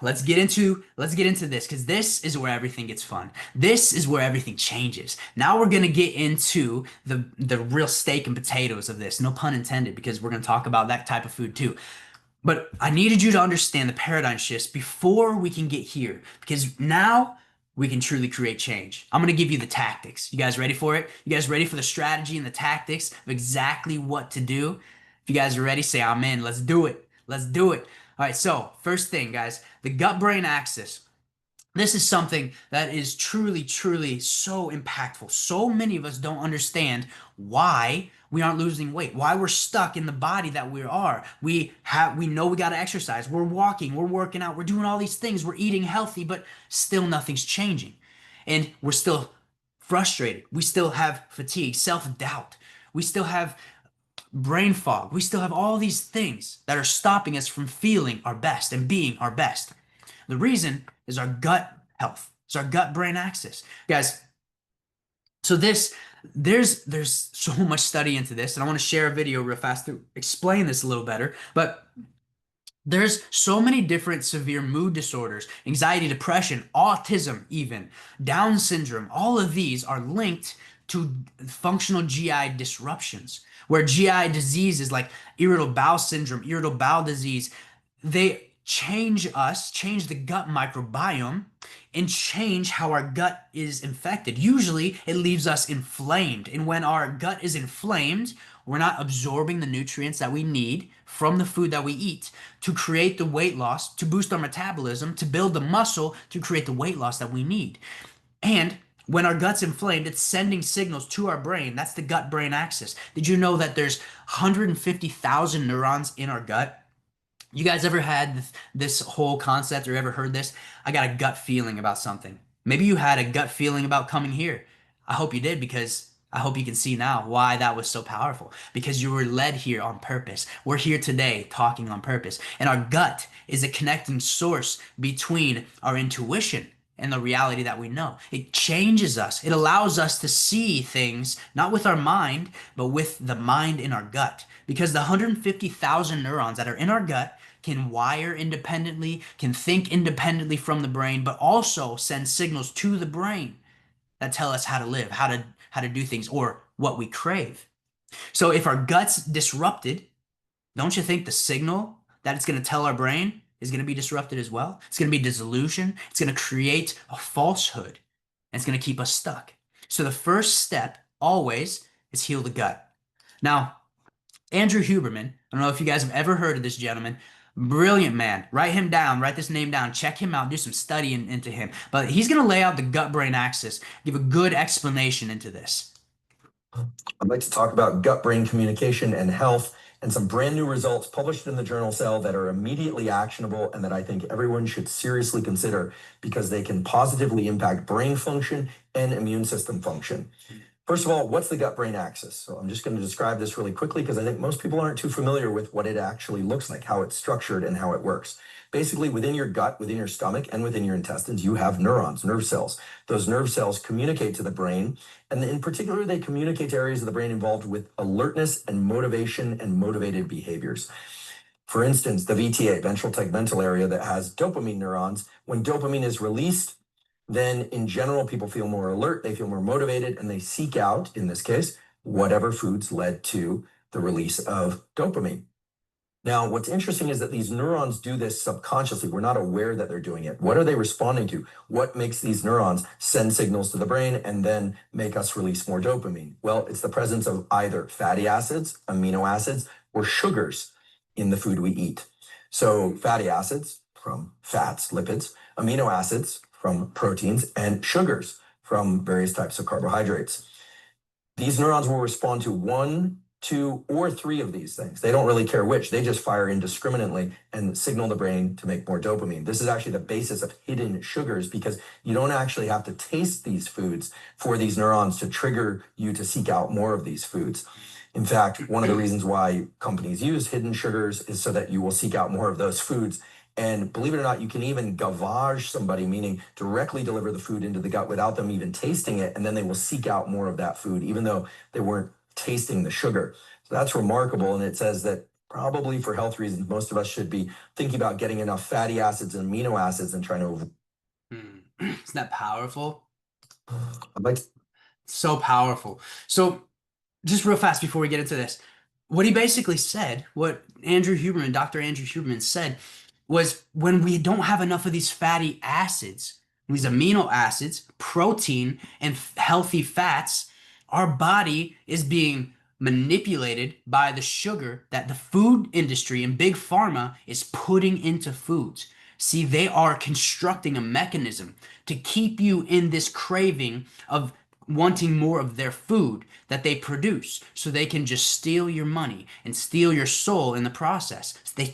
let's get into this because this is where everything gets fun. This is where everything changes. Now we're gonna get into the real steak and potatoes of this. No pun intended, because we're gonna talk about that type of food too. But I needed you to understand the paradigm shifts before we can get here, because now we can truly create change. I'm going to give you the tactics. You guys ready for it? You guys ready for the strategy and the tactics of exactly what to do? If you guys are ready, say I'm in. Let's do it. Let's do it. All right, so first thing, guys, the gut-brain axis. This is something that is truly, truly so impactful. So many of us don't understand why we aren't losing weight, why we're stuck in the body that we are. We know we got to exercise. We're walking, we're working out, we're doing all these things, we're eating healthy, but still nothing's changing. And we're still frustrated. We still have fatigue, self-doubt. We still have brain fog. We still have all these things that are stopping us from feeling our best and being our best. The reason is our gut health. It's our gut brain axis. Guys, so there's so much study into this, and I want to share a video real fast to explain this a little better. But there's so many different severe mood disorders, anxiety, depression, autism, even Down syndrome. All of these are linked to functional GI disruptions, where GI diseases like irritable bowel syndrome, irritable bowel disease, they change the gut microbiome and change how our gut is infected. Usually it leaves us inflamed. And when our gut is inflamed, we're not absorbing the nutrients that we need from the food that we eat to create the weight loss, to boost our metabolism, to build the muscle, to create the weight loss that we need. And when our gut's inflamed, it's sending signals to our brain. That's the gut-brain axis. Did you know that there's 150,000 neurons in our gut? You guys ever had this whole concept or ever heard this? I got a gut feeling about something. Maybe you had a gut feeling about coming here. I hope you did, because I hope you can see now why that was so powerful. Because you were led here on purpose. We're here today talking on purpose. And our gut is a connecting source between our intuition and the reality that we know. It changes us. It allows us to see things not with our mind, but with the mind in our gut. Because the 150,000 neurons that are in our gut can wire independently, can think independently from the brain, but also send signals to the brain that tell us how to live, how to do things, or what we crave. So if our gut's disrupted, don't you think the signal that it's going to tell our brain is going to be disrupted as well? It's going to be disillusion. It's going to create a falsehood, and it's going to keep us stuck. So the first step always is heal the gut. Now, Andrew Huberman, I don't know if you guys have ever heard of this gentleman. Brilliant man. Write him down, write this name down, check him out, do some studying into him. But he's going to lay out the gut-brain axis, give a good explanation into this. I'd like to talk about gut-brain communication and health and some brand new results published in the journal Cell that are immediately actionable and that I think everyone should seriously consider because they can positively impact brain function and immune system function. First of all, what's the gut-brain axis? So I'm just going to describe this really quickly because I think most people aren't too familiar with what it actually looks like, how it's structured, and how it works. Basically, within your gut, within your stomach, and within your intestines, you have neurons, nerve cells. Those nerve cells communicate to the brain, and in particular, they communicate to areas of the brain involved with alertness and motivation and motivated behaviors. For instance, the VTA, ventral tegmental area, that has dopamine neurons, when dopamine is released, then in general, people feel more alert, they feel more motivated, and they seek out, in this case, whatever foods led to the release of dopamine. Now, what's interesting is that these neurons do this subconsciously. We're not aware that they're doing it. What are they responding to? What makes these neurons send signals to the brain and then make us release more dopamine? Well, it's the presence of either fatty acids, amino acids, or sugars in the food we eat. So fatty acids from fats, lipids, amino acids from proteins, and sugars from various types of carbohydrates. These neurons will respond to one, two, or three of these things. They don't really care which. They just fire indiscriminately and signal the brain to make more dopamine. This is actually the basis of hidden sugars because you don't actually have to taste these foods for these neurons to trigger you to seek out more of these foods. In fact, one of the reasons why companies use hidden sugars is so that you will seek out more of those foods. And believe it or not, you can even gavage somebody, meaning directly deliver the food into the gut without them even tasting it. And then they will seek out more of that food, even though they weren't tasting the sugar. So that's remarkable. And it says that Probably for health reasons, most of us should be thinking about getting enough fatty acids and amino acids and trying to. Isn't that powerful? I'd like to So powerful. So just real fast before we get into this, what he basically said, what Andrew Huberman, Dr. Andrew Huberman said, was when we don't have enough of these fatty acids, these amino acids, protein, and healthy fats, our body is being manipulated by the sugar that the food industry and big pharma is putting into foods. See, they are constructing a mechanism to keep you in this craving of wanting more of their food that they produce so they can just steal your money and steal your soul in the process. They